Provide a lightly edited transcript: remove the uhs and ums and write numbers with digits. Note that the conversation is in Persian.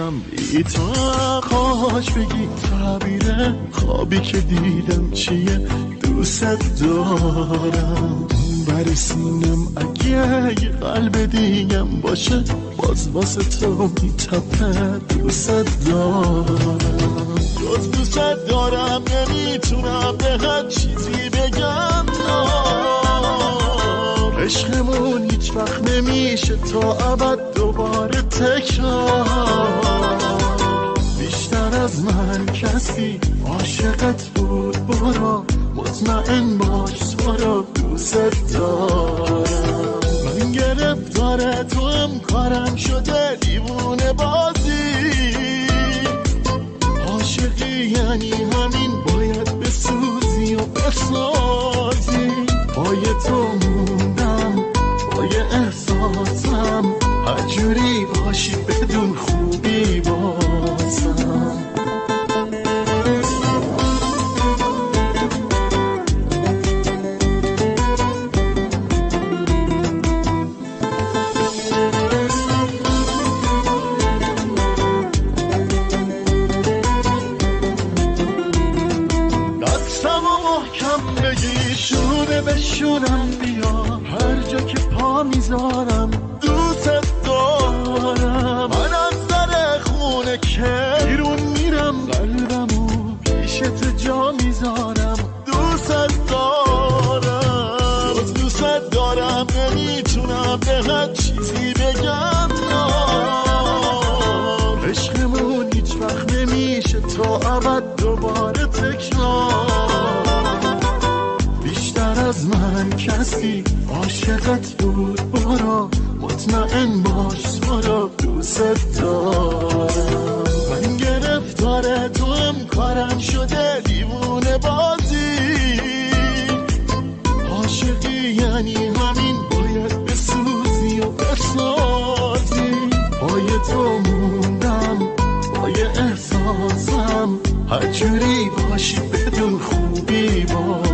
میشم بی تو. خواهش بگی تعبیر خوابی که دیدم چیه؟ دوست دارم برسینم اگه یه قلب دیگم باشه باز واسه تو میتپه. دوست دارم جز دوست دارم نمیتونم به هر چیزی بگم عشقمون هیچ وقت نمیشه تا ابد دوباره تکرار. بیشتر از من کسی عاشقت بود برو مطمئن باش تو رو دوست دارم. من گرفتار تو هم کارم شده دیوونه بازی. عاشقی یعنی همین باید بسوزی و بسازی. پای تو موندم پای احساسم هر جوری باشی بدون خوبی بازم. بشونم بیا هر جا که پا میذارم دوست دارم. من از در خونه که بیرون میرم قلبمو پیش تو جا میذارم. دوست دارم جز دوست دارم نمیتونم به هر چیزی بگم عشقمون هیچ وقت نمیشه تا ابد دوباره تکرار. از من کسی عاشقت بود برو مطمئن باش تو رو دوست دارم. من گرفتار تو هم کارم شده دیوونه بازی. عاشقی یعنی همین باید بسوزی و بسازی. پای تو موندم پای احساسم هر جوری باشی بدون خوبی باش.